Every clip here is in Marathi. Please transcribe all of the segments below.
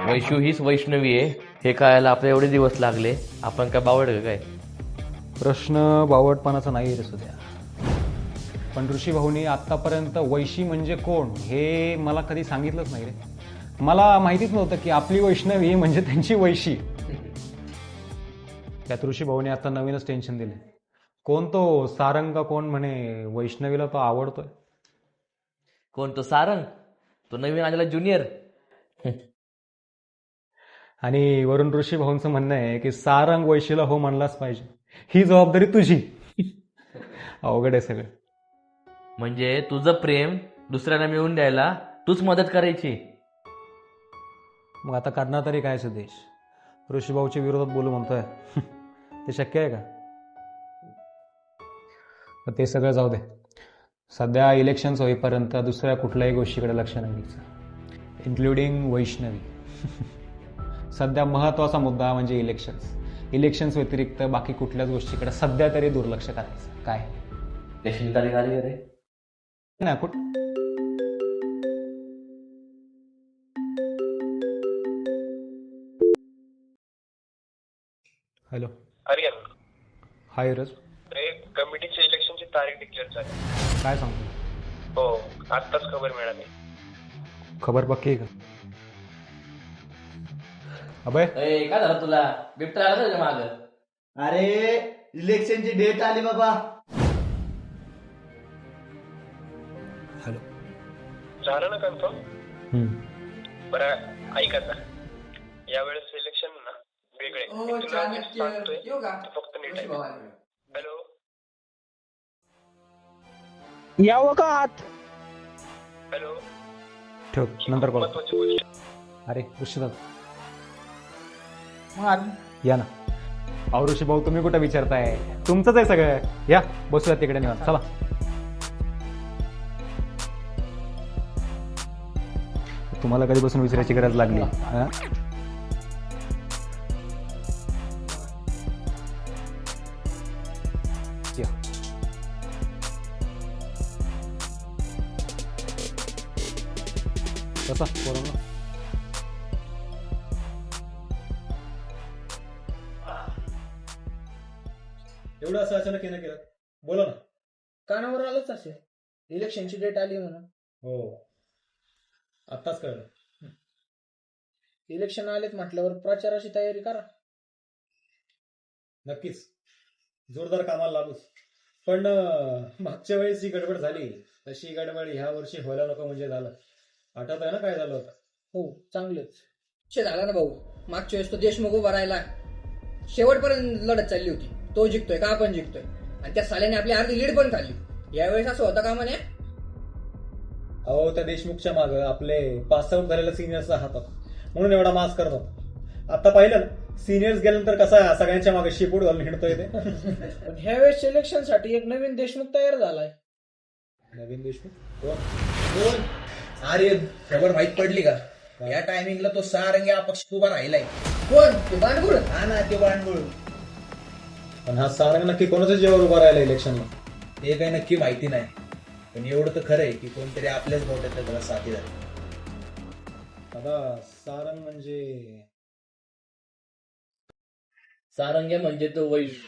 वैशू हीच वैष्णवी आहे हे कळायला आपले एवढे दिवस लागले. आपण काय बावड का काय? प्रश्न बावटपणाचा नाही रे सुद्या. पण ऋषी भाऊनी आत्तापर्यंत वैशी म्हणजे कोण हे मला कधी सांगितलंच नाही रे. मला माहितीच नव्हतं की आपली वैष्णवी म्हणजे त्यांची वैशी. त्यात ऋषी भाऊनी आता नवीनच टेन्शन दिले. कोण तो सारंग का कोण म्हणे वैष्णवीला तो आवडतोय. कोण तो सारंग? तो नवीन आलेला ज्युनियर. आणि वरून ऋषी भाऊंचं म्हणणं आहे की सारंग वैशीला हो म्हणलाच पाहिजे. ही जबाबदारी तुझी. अवघड आहे सगळं. म्हणजे तुझं प्रेम दुसऱ्याला मिळवून द्यायला तूच मदत करायची. मग आता करणार तरी काय सुदेश? ऋषीभाऊच्या विरोधात बोलू म्हणतोय. ते शक्य आहे का? ते सगळं जाऊ दे. सध्या इलेक्शन्स होईपर्यंत दुसऱ्या कुठल्याही गोष्टीकडे लक्ष नाही द्यायचं, इन्क्लुडिंग वैष्णवी. सध्या महत्त्वाचा मुद्दा म्हणजे इलेक्शन्स व्यतिरिक्त बाकी कुठल्याच गोष्टीकडे सध्या तरी दुर्लक्ष करायचं. काय तहसीलदारी झाली रे. ना हॅलो. अरे हाय रज. कमिटीच्या इलेक्शनची तारीख डिक्लेअर झाली. काय सांगतो? हो, आत्ताच खबर मिळाली. खबर पक्की आहे का? अबे काय झालं तुला? बिबट्या आला तुझ्या माग? अरे इलेक्शनची डेट आली बाबा. हॅलो. झालं ना कन्फर्म? बरं ऐका ना, यावेळेस इलेक्शन ना वेगळे. मी तुला जे सांगतोय ते फक्त नीट आहे. हॅलो. यावं का आत? हॅलो. ठेव, नंतर कॉल. महत्वाची गोष्ट. अरे ऋषीदादा या ना. अहो ऋषी भाऊ तुम्ही कुठं विचारताय? तुमचंच आहे सगळं. या बसूया तिकडे निवांत. चला. तुम्हाला कधीपासून विचारायची गरज लागली? हा? या. कसा कोरोना? एवढं असं अचानक येणं केलं? बोला ना. कानावर आलंच असेल इलेक्शनची डेट आली म्हणून. हो, आत्ताच कळलं. इलेक्शन आलेत म्हटल्यावर प्रचाराची तयारी करा. नक्कीच जोरदार कामाला लागूच. पण मागच्या वेळेस जी गडबड झाली तशी गडबड ह्या वर्षी व्हायला नको म्हणजे झालं. आठवत आहे ना काय झालं होतं? हो, चांगलंच झाला ना भाऊ. मागच्या वेळेस तो देशमुख उभा राहिला, शेवटपर्यंत लढत चालली होती. तो जिंकतोय का आपण जिंकतोय, आणि त्या साल्याने आपली अर्धी लीड पण खाल्ली. यावेळेस असं होतं का म्हणे? अहो त्या देशमुखच्या माग आपले पास आउट झालेल्या सिनियर्सचा हात होता म्हणून एवढा मास करत होता. आता पाहिलं ना सिनियर्स गेल्यानंतर कसा सगळ्यांच्या मागे शिपूट घालून हिंडतोय ते. पण ह्या वेळेस इलेक्शन साठी एक नवीन देशमुख तयार झालाय. नवीन देशमुख कोण? अरे खबर माहित पडली का? या टायमिंगला तो सारंगी अपक्ष उभा राहिलाय. कोण? ते बांडगुळ. हा ना, ते बांडगुळ. पण हा सारंग नक्की कोणाच्या जीवावर उभा राहिला इलेक्शनला? ते काही नक्की माहिती नाही, पण एवढं तर खरं आहे की कोणतरी आपल्याच मोठ्यातल्या त्याला साथी झाली. आता सारंग म्हणजे सारंगे म्हणजे तो वैशू.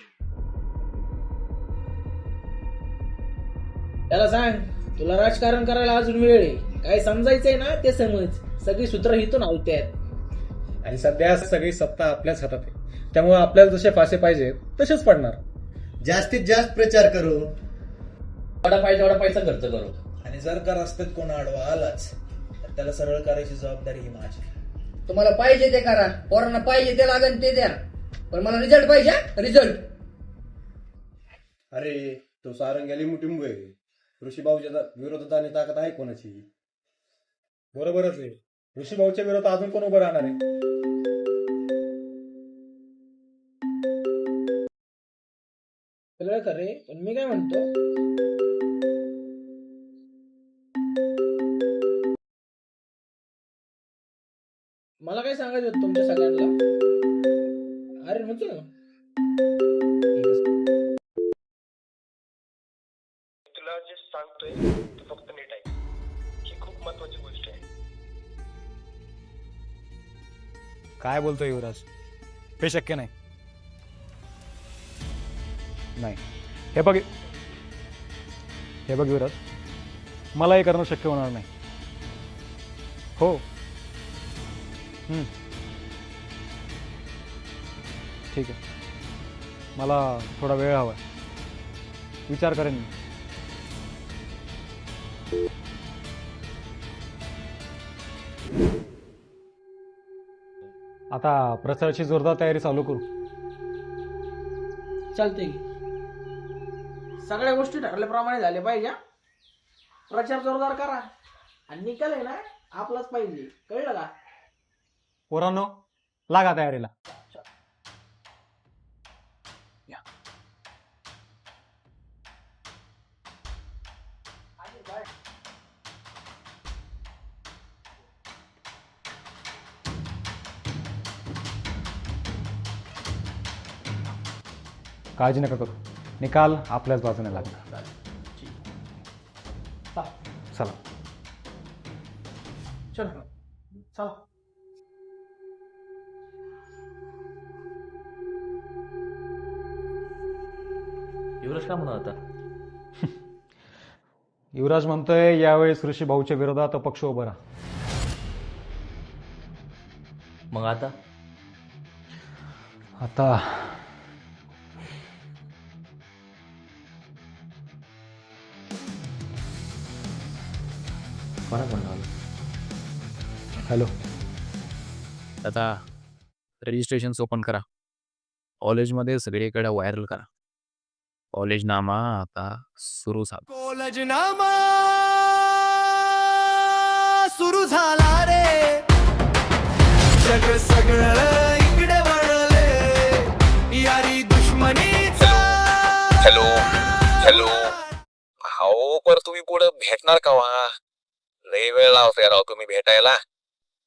त्याला सांग तुला राजकारण करायला अजून वेळ आहे. काय समजायचंय ना ते समज. सगळी सूत्र हिथून आलत्यात. आणि सध्या सगळी सत्ता आपल्याच हातात आहे, त्यामुळे आपल्याला जसे फासे पाहिजे तसेच पडणार. जास्तीत जास्त प्रचार करू. जेवढा पाहिजे तेवढा पैसा खर्च करू. आणि जर का रस्त्यात कोण आडवा आलाच तर त्याला सरळ करायची जबाबदारी ही माझी. तुम्हाला पाहिजे ते करा, पोरांना पाहिजे ते लागेल ते द्या, पण मला रिझल्ट पाहिजे. रिझल्ट. अरे तो सारंग याली मुटिंबू आहे. ऋषीभाऊच्या विरोधात आणि ताकद आहे कोणाची? बरोबरच आहे. ऋषीभाऊच्या विरोधात अजून कोण उभं राहणार आहे? सगळं खरे, पण मी काय म्हणतो, मला काय सांगायचं होतं तुमच्या सगळ्यांना? अरे म्हणतो ना, तुला जे सांगतोय ते फक्त नीट आहे. ही खूप महत्वाची गोष्ट आहे. काय बोलतो युवराज? हे शक्य नाही. नाही, हे बघ युवराज, मला हे करणं शक्य होणार नाही. हो. ठीक आहे, मला थोडा वेळ हवा आहे, विचार करेन मी. आता प्रचाराची जोरदार तयारी चालू करू. चालते की सगळ्या गोष्टी ठरल्याप्रमाणे झाल्या पाहिजे हा. प्रचार जोरदार करा आणि निकाल आहे ना आपलाच पाहिजे, कळलं का? पोरांनो, लागा तयारीला. काळजी नका करू, निकाल आपल्याच बाजूने लागला. चला. चल चला. युवराज काय म्हणा आता? युवराज म्हणतोय यावेळेस ऋषी भाऊच्या विरोधात अपक्ष उभं राहा. मग आता आता कोणा म्हणणार? हॅलो, आता रजिस्ट्रेशन ओपन करा, कॉलेजमध्ये सगळीकडे व्हायरल करा. कॉलेज नामा आता सुरू झाला. कॉलेजनामा सुरू झाला रे, जग सगळं इकडे वळले, यारी दुश्मनीचा. हॅलो हॅलो, हो पर तुम्ही पुढे भेटणार का वा? लय वेळ लावताय राव तुम्ही भेटायला.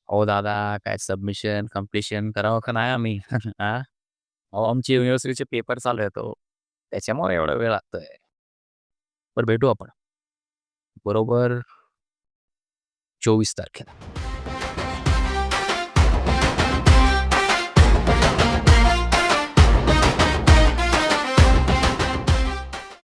हो दादा, काय सबमिशन कम्प्लिशन करावं का नाही आम्ही? हा, अहो आमची युनिव्हर्सिटीचे पेपर चालू आहेत हो, त्याच्यामुळे एवढा वेळ लागतोय. बरं भेटू आपण बरोबर 24 तारखेला.